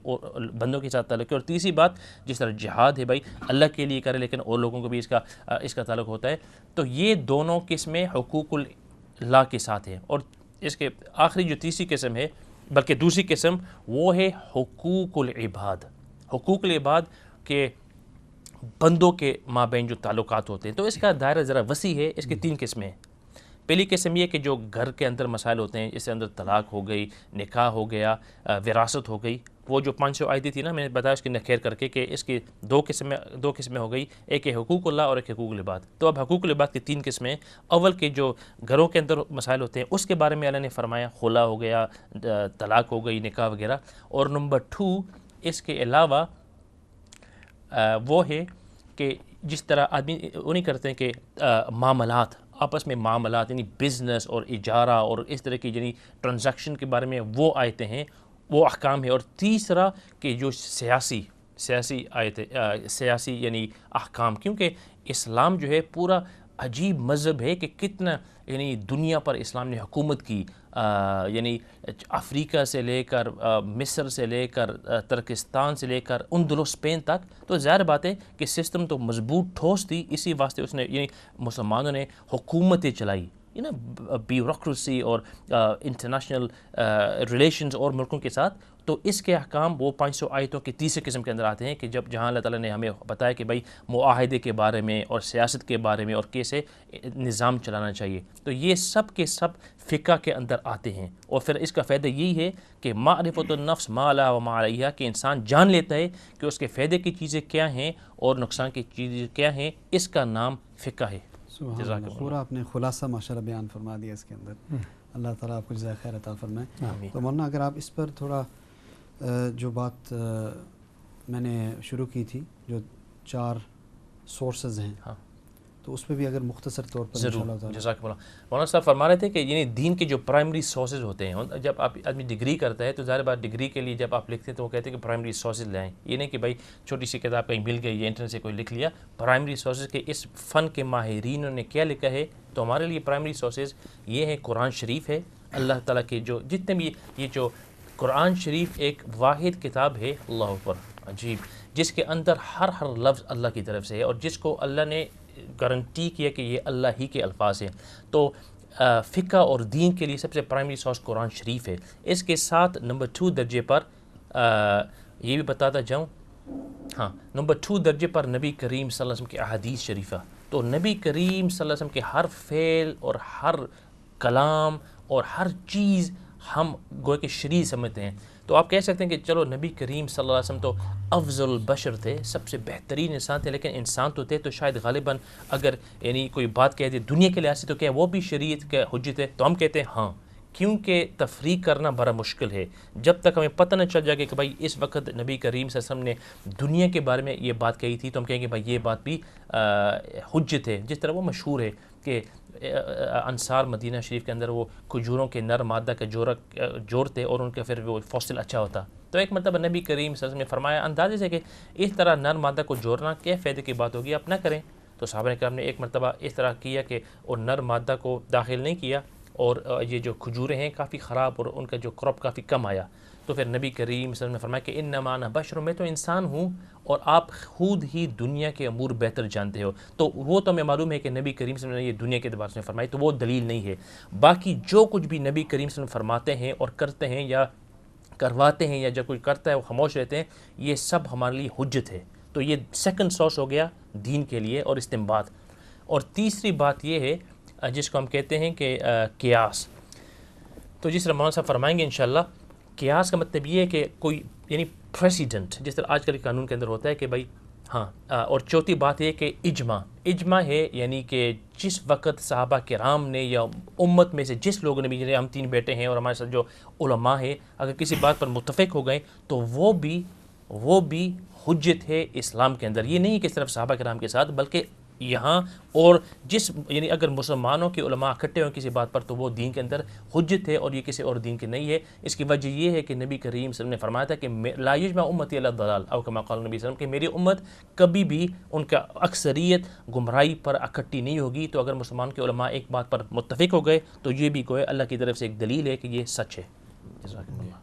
بندوں کے ساتھ تعلق ہے. اور تیسری بات جس طرح جہاد ہے بھائی اللہ کے لیے کرے لیکن اور لوگوں کو بھی اس کا تعلق ہوتا ہے. تو یہ دونوں قسمیں حقوق اللہ کے ساتھ ہیں. اور اس کے آخری جو تیسری قسم ہے بلکہ دوسری قسم وہ ہے حقوق العباد. حقوق العباد کے بندوں کے مابین جو تعلقات ہوتے ہیں. تو اس کا دائرہ ذرا وسیع ہے. اس کی 3 قسمیں ہیں. پہلی قسم یہ کہ جو گھر کے اندر مسائل ہوتے ہیں، اس کے اندر طلاق ہو گئی، نکاح ہو گیا، وراثت ہو گئی. وہ جو 500 آیتیں تھی نا میں نے بتایا اس کی نکھیر کر کے کہ اس کی دو قسمیں ہو گئی، ایک ہے حقوق اللہ اور ایک حقوق العباد. تو اب حقوق العباد کی 3 قسمیں. اول کے جو گھروں کے اندر مسائل ہوتے ہیں اس کے بارے میں اللہ نے فرمایا خلا ہو گیا، طلاق ہو گئی، نکاح وغیرہ. اور نمبر 2 اس کے علاوہ وہ ہے کہ جس طرح آدمی انہیں کرتے ہیں کہ معاملات آپس میں معاملات یعنی بزنس اور اجارہ اور اس طرح کی یعنی ٹرانزیکشن کے بارے میں وہ آیتیں ہیں، وہ احکام ہے. اور تیسرا کہ جو سیاسی آیتیں سیاسی یعنی احکام، کیونکہ اسلام جو ہے پورا عجیب مذہب ہے کہ کتنا یعنی دنیا پر اسلام نے حکومت کی، یعنی افریقہ سے لے کر مصر سے لے کر ترکستان سے لے کر اندلس اسپین تک. تو ظاہر بات ہے کہ سسٹم تو مضبوط ٹھوس تھی، اسی واسطے اس نے یعنی مسلمانوں نے حکومتیں چلائی. بیوروکریسی اور انٹرنیشنل ریلیشنز اور ملکوں کے ساتھ. تو اس کے احکام وہ 500 آیتوں کے تیسرے قسم کے اندر آتے ہیں کہ جہاں اللہ تعالیٰ نے ہمیں بتایا کہ بھائی معاہدے کے بارے میں اور سیاست کے بارے میں اور کیسے نظام چلانا چاہیے. تو یہ سب کے سب فقہ کے اندر آتے ہیں. اور پھر اس کا فائدہ یہی ہے کہ معرفت النفس ما لها وما علیہا، کہ انسان جان لیتا ہے کہ اس کے فائدے کی چیزیں کیا ہیں اور نقصان کی چیزیں کیا ہیں. اس کا نام فقہ ہے. سبحان اللہ، پورا آپ نے خلاصہ ماشاءاللہ بیان فرما دیا اس کے اندر. اللہ تعالیٰ آپ کو جزائے خیر عطا فرمائے. تو مولانا اگر آپ اس پر تھوڑا جو بات میں نے شروع کی تھی، جو 4 سورسز ہیں، تو اس پہ بھی اگر مختصر طور پر ضرور. جزاک اللہ. مولانا صاحب فرما رہے تھے کہ یعنی دین کے جو پرائمری سورسز ہوتے ہیں، جب آپ آدمی ڈگری کرتا ہے تو ظاہر بات ڈگری کے لیے جب آپ لکھتے ہیں تو وہ کہتے ہیں کہ پرائمری سورسز لائیں. یہ نہیں کہ بھائی چھوٹی سی کتاب کہیں مل گئی یا انٹرنیٹ سے کوئی لکھ لیا. پرائمری سورسز کے اس فن کے ماہرینوں نے کیا لکھا ہے. تو ہمارے لیے پرائمری سورسز یہ ہیں قرآن شریف ہے. اللہ تعالیٰ کے جو جتنے بھی یہ جو قرآن شریف ایک واحد کتاب ہے، اللہ اکبر، عجیب، جس کے اندر ہر لفظ اللہ کی طرف سے ہے اور جس کو اللہ نے گارنٹی کیا کہ یہ اللہ ہی کے الفاظ ہیں. تو فقہ اور دین کے لیے سب سے پرائمری سورس قرآن شریف ہے. اس کے ساتھ نمبر 2 درجے پر یہ بھی بتاتا جاؤں، نمبر 2 درجے پر نبی کریم صلی اللہ علیہ وسلم کی احادیث شریفہ. تو نبی کریم صلی اللہ علیہ وسلم کے ہر فعل اور ہر کلام اور ہر چیز ہم گویا کہ شریع سمجھتے ہیں. تو آپ کہہ سکتے ہیں کہ چلو نبی کریم صلی اللہ علیہ وسلم تو افضل البشر تھے، سب سے بہترین انسان تھے، لیکن انسان تو تھے. تو شاید غالباً اگر یعنی کوئی بات کہہ دے دنیا کے لحاظ سے تو کیا وہ بھی شریعت کا حجت ہے؟ تو ہم کہتے ہیں ہاں، کیونکہ تفریق کرنا بڑا مشکل ہے. جب تک ہمیں پتہ نہ چل جائے کہ بھائی اس وقت نبی کریم صلی اللہ علیہ وسلم نے دنیا کے بارے میں یہ بات کہی تھی تو ہم کہیں گے بھائی یہ بات بھی حجت ہے. جس طرح وہ مشہور ہے کہ انصار مدینہ شریف کے اندر وہ کھجوروں کے نر مادہ کا جوڑتے اور ان کا پھر وہ فصل اچھا ہوتا. تو ایک مرتبہ نبی کریم صلی اللہ علیہ وسلم نے فرمایا اندازے سے کہ اس طرح نر مادہ کو جوڑنا کیا فائدے کی بات ہوگی، آپ نہ کریں. تو صحابہ کرام نے ایک مرتبہ اس طرح کیا کہ وہ نر مادہ کو داخل نہیں کیا اور یہ جو کھجوریں ہیں کافی خراب اور ان کا جو کراپ کافی کم آیا. تو پھر نبی کریم صلی اللہ علیہ وسلم نے فرمایا کہ انما انا بشر، میں تو انسان ہوں اور آپ خود ہی دنیا کے امور بہتر جانتے ہو. تو وہ تو ہمیں معلوم ہے کہ نبی کریم صلی اللہ علیہ وسلم نے یہ دنیا کے اعتبار سے فرمائی، تو وہ دلیل نہیں ہے. باقی جو کچھ بھی نبی کریم صلی اللہ علیہ وسلم فرماتے ہیں اور کرتے ہیں یا کرواتے ہیں یا جب کوئی کرتا ہے وہ خاموش رہتے ہیں، یہ سب ہمارے لیے حجت ہے. تو یہ سیکنڈ سورس ہو گیا دین کے لیے اور استنباط. اور تیسری بات یہ ہے جس کو ہم کہتے ہیں کہ قیاس. تو جس طرح مولانا صاحب فرمائیں گے انشاءاللہ، قیاس کا مطلب یہ ہے کہ کوئی یعنی پریسیڈنٹ، جس طرح آج کل قانون کے اندر ہوتا ہے کہ بھائی اور چوتھی بات یہ کہ اجماع ہے، یعنی کہ جس وقت صحابہ کرام نے یا امت میں سے جس لوگوں نے بھی، جنہیں ہم 3 بیٹے ہیں اور ہمارے ساتھ جو علماء ہیں، اگر کسی بات پر متفق ہو گئے تو وہ بھی حجت ہے اسلام کے اندر. یہ نہیں کہ صرف صحابہ کرام کے ساتھ بلکہ یہاں اور یعنی اگر مسلمانوں کے علماء اکٹھے ہوں کسی بات پر تو وہ دین کے اندر حجت ہے اور یہ کسی اور دین کے نہیں ہے. اس کی وجہ یہ ہے کہ نبی کریم صلی اللہ علیہ وسلم نے فرمایا تھا کہ لا یجمع امتی علی الضلال او کما قال نبی صلی اللہ علیہ وسلم، کہ میری امت کبھی بھی ان کا اکثریت گمراہی پر اکٹھی نہیں ہوگی. تو اگر مسلمان کے علماء ایک بات پر متفق ہو گئے تو یہ بھی کوئی اللہ کی طرف سے ایک دلیل ہے کہ یہ سچ ہے. جزاکم اللہ.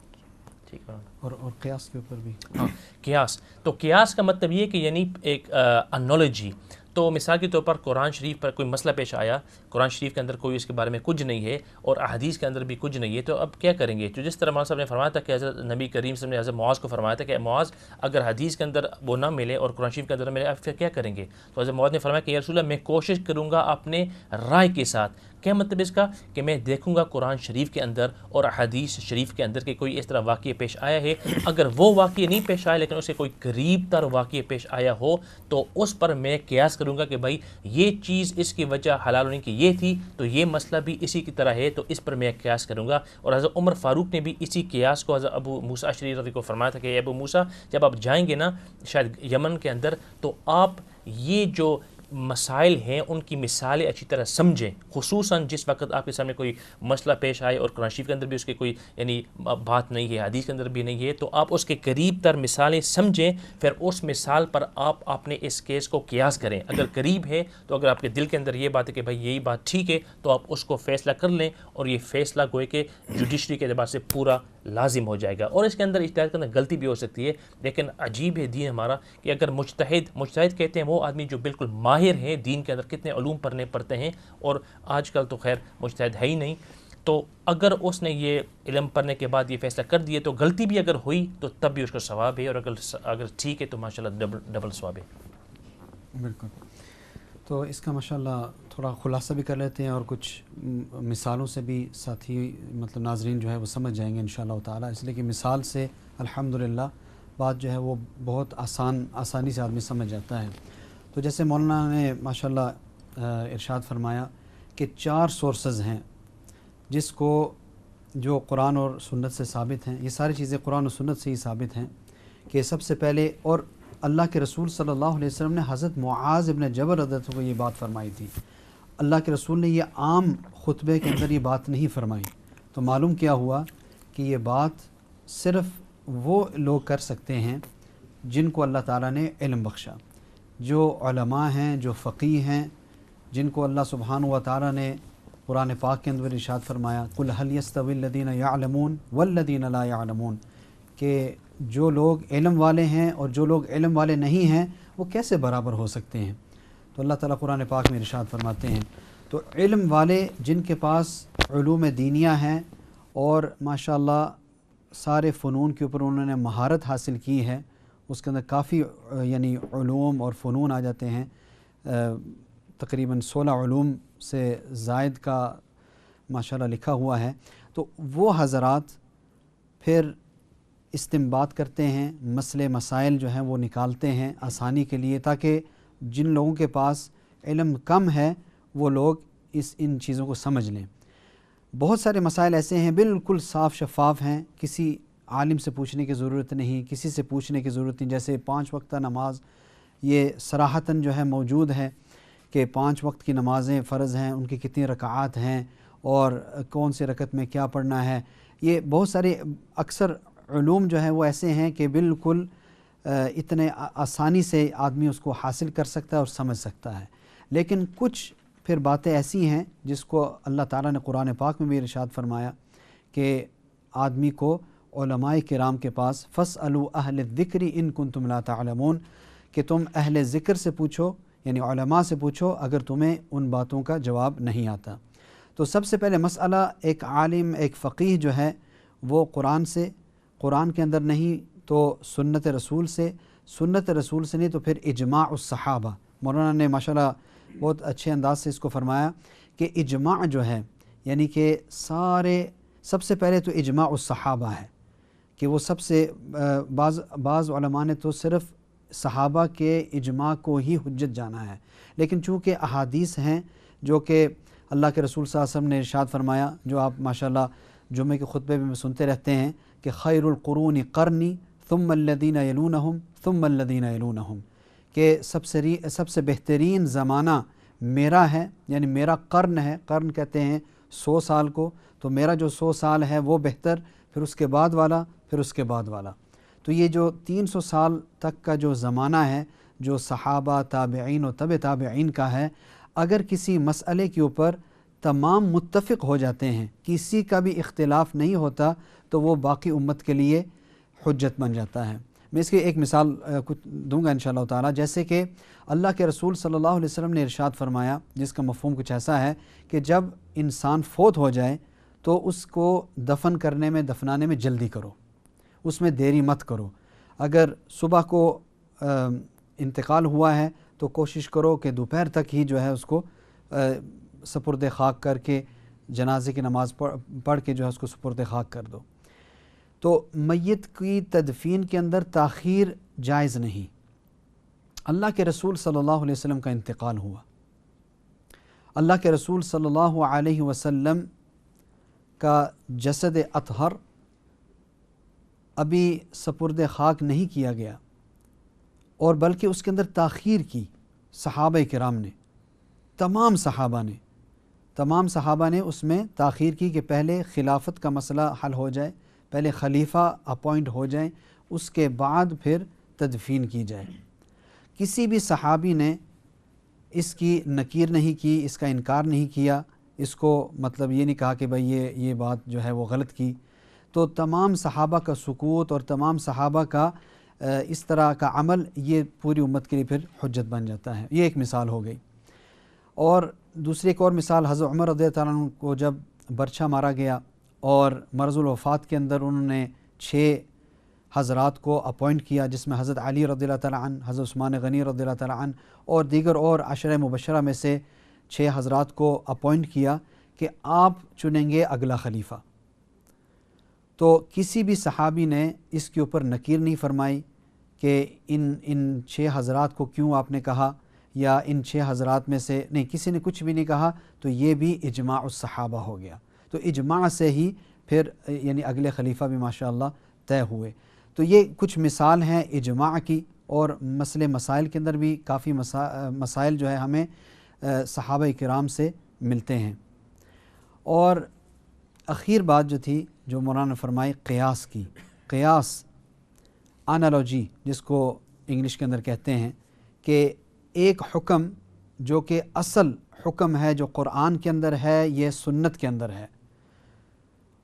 ٹھیک ہے. اور قیاس کے اوپر بھی قیاس. تو قیاس کا مطلب یہ کہ یعنی ایک انالوجی. تو مثال کے طور پر قرآن شریف پر کوئی مسئلہ پیش آیا، قرآن شریف کے اندر کوئی اس کے بارے میں کچھ نہیں ہے اور احادیث کے اندر بھی کچھ نہیں ہے، تو اب کیا کریں گے؟ تو جس طرح مولانا صاحب نے فرمایا تھا کہ حضرت نبی کریم صلی اللہ علیہ وسلم نے حضرت معاذ کو فرمایا تھا کہ معاذ اگر حدیث کے اندر وہ نہ ملے اور قرآن شریف کے اندر نہ ملے آپ پھر کیا کریں گے؟ تو حضرت معاذ نے فرمایا کہ یا رسول اللہ میں کوشش کروں گا اپنے رائے کے ساتھ. کیا مطلب اس کا؟ کہ میں دیکھوں گا قرآن شریف کے اندر اور احادیث شریف کے اندر کہ کوئی اس طرح واقعہ پیش آیا ہے. اگر وہ واقعہ نہیں پیش آیا لیکن اسے کوئی قریب تر واقعہ پیش آیا ہو تو اس پر میں قیاس کروں گا کہ بھائی یہ چیز اس کی وجہ حلال ہونے کی یہ تھی تو یہ مسئلہ بھی اسی کی طرح ہے، تو اس پر میں قیاس کروں گا. اور حضرت عمر فاروق نے بھی اسی قیاس کو حضرت ابو موسیٰ اشعری رضی کو فرمایا تھا کہ ابو موسیٰ جب آپ جائیں گے نا شاید یمن کے اندر تو آپ یہ جو مسائل ہیں ان کی مثالیں اچھی طرح سمجھیں، خصوصاً جس وقت آپ کے سامنے کوئی مسئلہ پیش آئے اور قرآن شریف کے اندر بھی اس کے کوئی یعنی بات نہیں ہے، حدیث کے اندر بھی نہیں ہے، تو آپ اس کے قریب تر مثالیں سمجھیں، پھر اس مثال پر آپ اپنے اس کیس کو قیاس کریں. اگر قریب ہے تو اگر آپ کے دل کے اندر یہ بات ہے کہ بھائی یہی بات ٹھیک ہے تو آپ اس کو فیصلہ کر لیں اور یہ فیصلہ گوئے کہ جوڈیشری کے اعتبار سے پورا لازم ہو جائے گا. اور اس کے اندر اجتہاد کے اندر غلطی بھی ہو سکتی ہے، لیکن عجیب ہے دین ہمارا کہ اگر مجتہد کہتے ہیں وہ آدمی جو بالکل ماہر ماہر ہیں دین کے اندر، کتنے علوم پڑھنے پڑتے ہیں، اور آج کل تو خیر مجتہد ہے ہی نہیں، تو اگر اس نے یہ علم پڑھنے کے بعد یہ فیصلہ کر دیے تو غلطی بھی اگر ہوئی تو تب بھی اس کا ثواب ہے، اور اگر ٹھیک ہے تو ماشاءاللہ ڈبل ثواب ہے۔ بالکل، تو اس کا ماشاءاللہ تھوڑا خلاصہ بھی کر لیتے ہیں اور کچھ مثالوں سے بھی ساتھی مطلب ناظرین جو ہے وہ سمجھ جائیں گے انشاءاللہ تعالیٰ، اس لیے کہ مثال سے الحمدللہ بات جو ہے وہ بہت آسانی سے آدمی سمجھ جاتا ہے۔ تو جیسے مولانا نے ماشاءاللہ ارشاد فرمایا کہ 4 سورسز ہیں جس کو جو قرآن اور سنت سے ثابت ہیں، یہ ساری چیزیں قرآن و سنت سے ہی ثابت ہیں، کہ سب سے پہلے اور اللہ کے رسول صلی اللہ علیہ وسلم نے حضرت معاذ ابن جبل رضی اللہ عنہ کو یہ بات فرمائی تھی۔ اللہ کے رسول نے یہ عام خطبے کے اندر یہ بات نہیں فرمائی، تو معلوم کیا ہوا کہ یہ بات صرف وہ لوگ کر سکتے ہیں جن کو اللہ تعالیٰ نے علم بخشا، جو علماء ہیں، جو فقیہ ہیں، جن کو اللہ سبحانہ و تعالیٰ نے قرآن پاک کے اندر ارشاد فرمایا قُلْ هَلْ يَسْتَوِي الَّذِينَ يَعْلَمُونَ وَالَّذِينَ لَا يَعْلَمُونَ، کہ جو لوگ علم والے ہیں اور جو لوگ علم والے نہیں ہیں وہ کیسے برابر ہو سکتے ہیں۔ تو اللہ تعالیٰ قرآن پاک میں ارشاد فرماتے ہیں، تو علم والے جن کے پاس علوم دینیہ ہیں اور ماشاءاللہ سارے فنون کے اوپر انہوں نے مہارت حاصل کی ہے، اس کے اندر کافی یعنی علوم اور فنون آ جاتے ہیں، تقریباً 16 علوم سے زائد کا ماشاءاللہ لکھا ہوا ہے، تو وہ حضرات پھر استنباط کرتے ہیں، مسئلے مسائل جو ہیں وہ نکالتے ہیں آسانی کے لیے، تاکہ جن لوگوں کے پاس علم کم ہے وہ لوگ ان چیزوں کو سمجھ لیں۔ بہت سارے مسائل ایسے ہیں بالکل صاف شفاف ہیں، کسی عالم سے پوچھنے کی ضرورت نہیں، کسی سے پوچھنے کی ضرورت نہیں، جیسے 5 وقتہ نماز یہ صراحتاً جو ہے موجود ہے کہ 5 وقت کی نمازیں فرض ہیں، ان کی کتنی رکعات ہیں اور کون سے رکعت میں کیا پڑھنا ہے، یہ بہت سارے اکثر علوم جو ہیں وہ ایسے ہیں کہ بالکل اتنے آسانی سے آدمی اس کو حاصل کر سکتا ہے اور سمجھ سکتا ہے، لیکن کچھ پھر باتیں ایسی ہیں جس کو اللہ تعالیٰ نے قرآن پاک میں بھی ارشاد فرمایا کہ آدمی کو علماء کرام کے پاس فَاسْأَلُوا أَهْلَ الذِّكْرِ إِن كُنتُمْ لَا تَعْلَمُونَ، کہ تم اہل ذکر سے پوچھو، یعنی علماء سے پوچھو اگر تمہیں ان باتوں کا جواب نہیں آتا۔ تو سب سے پہلے مسئلہ ایک عالم، ایک فقیہ جو ہے وہ قرآن کے اندر نہیں تو سنت رسول سے، سنت رسول سے نہیں تو پھر اجماع الصحابہ۔ مولانا نے ماشاءاللہ بہت اچھے انداز سے اس کو فرمایا کہ اجماع جو ہے یعنی کہ سب سے پہلے تو اجماع الصحابہ ہے، کہ وہ سب سے بعض علماء نے تو صرف صحابہ کے اجماع کو ہی حجت جانا ہے، لیکن چونکہ احادیث ہیں جو کہ اللہ کے رسول صلی اللہ علیہ وسلم نے ارشاد فرمایا، جو آپ ماشاءاللہ جمعے کے خطبے میں سنتے رہتے ہیں کہ خیر القرون قرنی ثم الذین یلونہم ثم الذین یلونہم، کہ سب سے بہترین زمانہ میرا ہے، یعنی میرا قرن ہے، قرن کہتے ہیں 100 سال کو، تو میرا جو 100 سال ہے وہ بہتر، پھر اس کے بعد والا، پھر اس کے بعد والا۔ تو یہ جو 300 سال تک کا جو زمانہ ہے جو صحابہ، تابعین و تبع تابعین کا ہے، اگر کسی مسئلے کے اوپر تمام متفق ہو جاتے ہیں، کسی کا بھی اختلاف نہیں ہوتا، تو وہ باقی امت کے لیے حجت بن جاتا ہے۔ میں اس کی ایک مثال کچھ دوں گا انشاءاللہ تعالی، جیسے کہ اللہ کے رسول صلی اللہ علیہ وسلم نے ارشاد فرمایا، جس کا مفہوم کچھ ایسا ہے کہ جب انسان فوت ہو جائے تو اس کو دفنانے میں جلدی کرو، اس میں دیری مت کرو۔ اگر صبح کو انتقال ہوا ہے تو کوشش کرو کہ دوپہر تک ہی جو ہے اس کو سپرد خاک کر کے، جنازے کی نماز پڑھ کے جو ہے اس کو سپرد خاک کر دو۔ تو میت کی تدفین کے اندر تاخیر جائز نہیں۔ اللہ کے رسول صلی اللہ علیہ وسلم کا انتقال ہوا، اللہ کے رسول صلی اللہ علیہ وسلم کا جسد اطہر ابھی سپرد خاک نہیں کیا گیا، اور بلکہ اس کے اندر تاخیر کی صحابہ کرام نے، تمام صحابہ نے اس میں تاخیر کی کہ پہلے خلافت کا مسئلہ حل ہو جائے، پہلے خلیفہ اپوائنٹ ہو جائیں، اس کے بعد پھر تدفین کی جائے۔ کسی بھی صحابی نے اس کی نکیر نہیں کی، اس کا انکار نہیں کیا، اس کو مطلب یہ نہیں کہا کہ بھئی یہ بات جو ہے وہ غلط کی۔ تو تمام صحابہ کا سکوت اور تمام صحابہ کا اس طرح کا عمل یہ پوری امت کے لیے پھر حجت بن جاتا ہے. یہ ایک مثال ہو گئی. اور دوسری ایک اور مثال، حضرت عمر رضی اللہ تعالیٰ عنہ کو جب برچھا مارا گیا اور مرض الوفات کے اندر انہوں نے 6 حضرات کو اپوائنٹ کیا، جس میں حضرت علی رضی اللہ تعالیٰ عنہ، حضرت عثمان غنی رضی اللہ تعالیٰ عنہ اور دیگر اور عشرہ مبشرہ میں سے 6 حضرات کو اپوائنٹ کیا کہ آپ چنیں گے اگلا خلیفہ. تو کسی بھی صحابی نے اس کے اوپر نکیر نہیں فرمائی کہ ان 6 حضرات کو کیوں آپ نے کہا، یا ان 6 حضرات میں سے نہیں، کسی نے کچھ بھی نہیں کہا. تو یہ بھی اجماع الصحابہ ہو گیا. تو اجماع سے ہی پھر یعنی اگلے خلیفہ بھی ماشاءاللہ طے ہوئے. تو یہ کچھ مثال ہیں اجماع کی، اور مسئلے مسائل کے اندر بھی کافی مسائل جو ہے ہمیں صحابہ کرام سے ملتے ہیں. اور اخیر بات جو تھی جو مولانا نے فرمائی قیاس کی، قیاس انالوجی جس کو انگلش کے اندر کہتے ہیں، کہ ایک حکم جو کہ اصل حکم ہے جو قرآن کے اندر ہے، یہ سنت کے اندر ہے،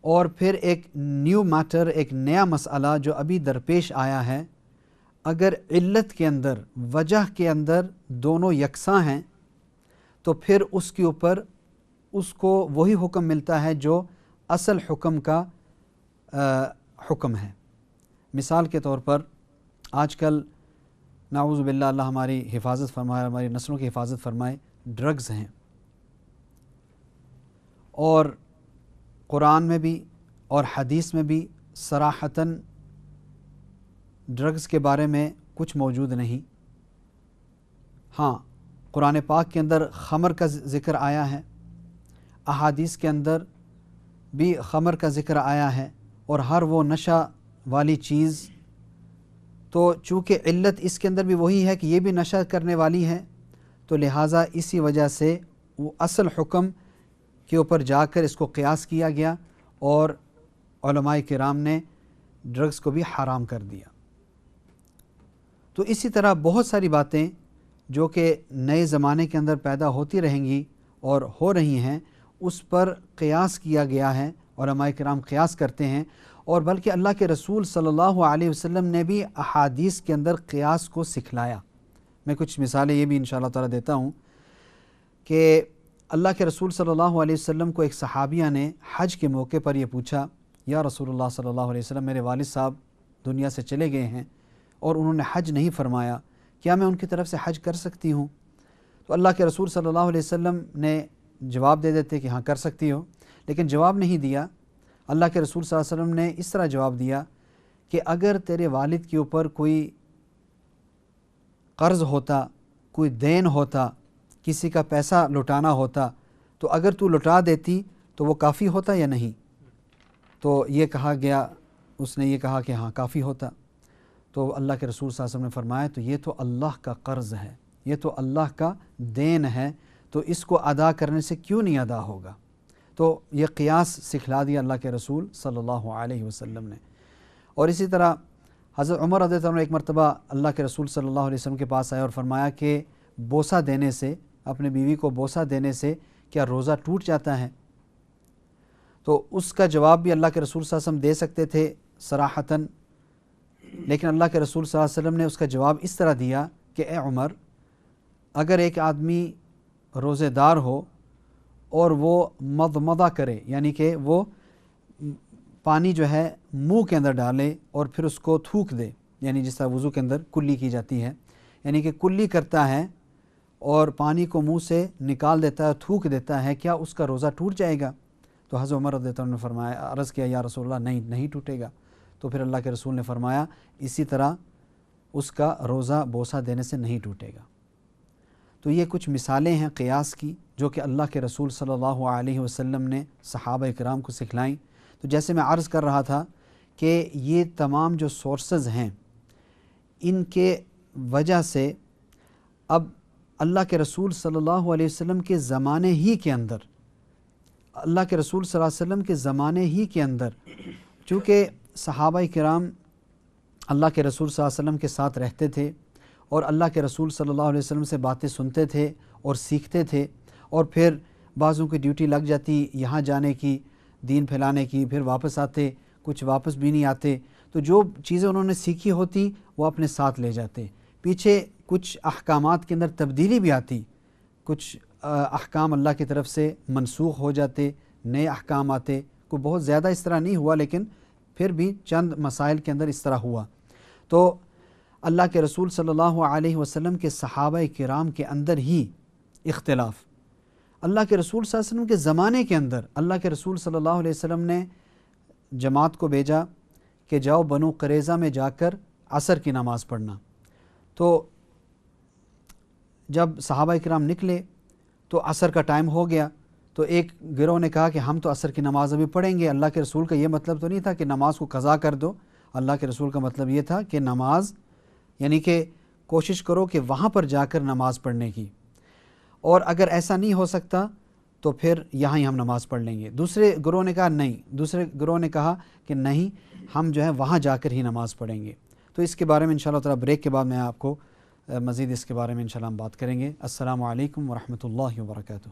اور پھر ایک نیو میٹر، ایک نیا مسئلہ جو ابھی درپیش آیا ہے، اگر علت کے اندر، وجہ کے اندر دونوں یکساں ہیں تو پھر اس کے اوپر اس کو وہی حکم ملتا ہے جو اصل حکم کا حکم ہے. مثال کے طور پر آج کل نعوذ باللہ، اللہ ہماری حفاظت فرمائے، ہماری نسلوں کی حفاظت فرمائے، ڈرگز ہیں. اور قرآن میں بھی اور حدیث میں بھی صراحتاً ڈرگز کے بارے میں کچھ موجود نہیں. ہاں، قرآن پاک کے اندر خمر کا ذکر آیا ہے، احادیث کے اندر بھی خمر کا ذکر آیا ہے، اور ہر وہ نشہ والی چیز، تو چونکہ علت اس کے اندر بھی وہی ہے کہ یہ بھی نشہ کرنے والی ہے، تو لہٰذا اسی وجہ سے وہ اصل حکم کے اوپر جا کر اس کو قیاس کیا گیا، اور علماء کرام نے ڈرگز کو بھی حرام کر دیا. تو اسی طرح بہت ساری باتیں جو کہ نئے زمانے کے اندر پیدا ہوتی رہیں گی اور ہو رہی ہیں، اس پر قیاس کیا گیا ہے. علماء کرام قیاس کرتے ہیں، اور بلکہ اللہ کے رسول صلی اللہ علیہ وسلم نے بھی احادیث کے اندر قیاس کو سکھلایا. میں کچھ مثالیں یہ بھی انشاءاللہ تعالیٰ دیتا ہوں کہ اللہ کے رسول صلی اللہ علیہ وسلم کو ایک صحابیہ نے حج کے موقع پر یہ پوچھا، یا رسول اللہ صلی اللہ علیہ وسلم، میرے والد صاحب دنیا سے چلے گئے ہیں اور انہوں نے حج نہیں فرمایا، کیا میں ان کی طرف سے حج کر سکتی ہوں؟ تو اللہ کے رسول صلی اللہ علیہ وسلم نے جواب دے دیتے کہ ہاں کر سکتی ہو، لیکن جواب نہیں دیا. اللہ کے رسول صلی اللہ علیہ وسلم نے اس طرح جواب دیا کہ اگر تیرے والد کے اوپر کوئی قرض ہوتا، کوئی دین ہوتا، کسی کا پیسہ لٹانا ہوتا، تو اگر تو لٹا دیتی تو وہ کافی ہوتا یا نہیں؟ تو یہ کہا گیا، اس نے یہ کہا کہ ہاں کافی ہوتا. تو اللہ کے رسول صلی اللہ علیہ وسلم نے فرمایا تو یہ تو اللہ کا قرض ہے، یہ تو اللہ کا دین ہے، تو اس کو ادا کرنے سے کیوں نہیں ادا ہوگا؟ تو یہ قیاس سکھلا دیا اللہ کے رسول صلی اللہ علیہ وسلم نے. اور اسی طرح حضرت عمر رضی اللہ عنہ ایک مرتبہ اللہ کے رسول صلی اللہ علیہ وسلم کے پاس آئے اور فرمایا کہ بوسہ دینے سے، اپنے بیوی کو بوسہ دینے سے کیا روزہ ٹوٹ جاتا ہے؟ تو اس کا جواب بھی اللہ کے رسول صلی اللہ علیہ وسلم دے سکتے تھے صراحتاً، لیکن اللہ کے رسول صلی اللہ علیہ وسلم نے اس کا جواب اس طرح دیا کہ اے عمر، اگر ایک آدمی روزے دار ہو اور وہ مضمضہ کرے، یعنی کہ وہ پانی جو ہے منہ کے اندر ڈالے اور پھر اس کو تھوک دے، یعنی جس طرح وضو کے اندر کلی کی جاتی ہے، یعنی کہ کلی کرتا ہے اور پانی کو منہ سے نکال دیتا ہے، تھوک دیتا ہے، کیا اس کا روزہ ٹوٹ جائے گا؟ تو حضرت عمر رضی اللہ عنہ نے فرمایا، عرض کیا یا رسول اللہ، نہیں ٹوٹے گا. تو پھر اللہ کے رسول نے فرمایا اسی طرح اس کا روزہ بوسہ دینے سے نہیں ٹوٹے گا. تو یہ کچھ مثالیں ہیں قیاس کی جو کہ اللہ کے رسول صلی اللہ علیہ وسلم نے صحابہ کرام کو سکھلائیں. تو جیسے میں عرض کر رہا تھا کہ یہ تمام جو سورسز ہیں، ان کے وجہ سے اب اللہ کے رسول صلی اللہ علیہ وسلم کے زمانے ہی کے اندر، اللہ کے رسول صلی اللہ علیہ وسلم کے زمانے ہی کے اندر چونکہ صحابہ کرام اللہ کے رسول صلی اللہ علیہ وسلم کے ساتھ رہتے تھے اور اللہ کے رسول صلی اللہ علیہ وسلم سے باتیں سنتے تھے اور سیکھتے تھے، اور پھر بعضوں کی ڈیوٹی لگ جاتی یہاں جانے کی، دین پھیلانے کی، پھر واپس آتے، کچھ واپس بھی نہیں آتے. تو جو چیزیں انہوں نے سیکھی ہوتی وہ اپنے ساتھ لے جاتے، پیچھے کچھ احکامات کے اندر تبدیلی بھی آتی، کچھ احکام اللہ کی طرف سے منسوخ ہو جاتے، نئے احکام آتے، کوئی بہت زیادہ اس طرح نہیں ہوا لیکن پھر بھی چند مسائل کے اندر اس طرح ہوا۔ تو اللہ کے رسول صلی اللہ علیہ وسلم کے صحابہ کرام کے اندر ہی اختلاف، اللہ کے رسول صلی اللہ علیہ وسلم کے زمانے کے اندر اللہ کے رسول صلی اللہ علیہ وسلم نے جماعت کو بھیجا کہ جاؤ بنو قریظہ میں جا کر عصر کی نماز پڑھنا۔ تو جب صحابہ کرام نکلے تو عصر کا ٹائم ہو گیا، تو ایک گروہ نے کہا کہ ہم تو عصر کی نماز ابھی پڑھیں گے۔ اللہ کے رسول کا یہ مطلب تو نہیں تھا کہ نماز کو قضا کر دو، اللہ کے رسول کا مطلب یہ تھا کہ نماز یعنی کہ کوشش کرو کہ وہاں پر جا کر نماز پڑھنے کی، اور اگر ایسا نہیں ہو سکتا تو پھر یہاں ہی ہم نماز پڑھ لیں گے۔ دوسرے گروہ نے کہا نہیں، دوسرے گروہ نے کہا کہ نہیں، ہم جو ہے وہاں جا کر ہی نماز پڑھیں گے۔ تو اس کے بارے میں انشاءاللہ تعالی بریک کے بعد میں آپ کو مزید اس کے بارے میں انشاءاللہ ہم بات کریں گے۔ السلام علیکم ورحمۃ اللہ وبرکاتہ۔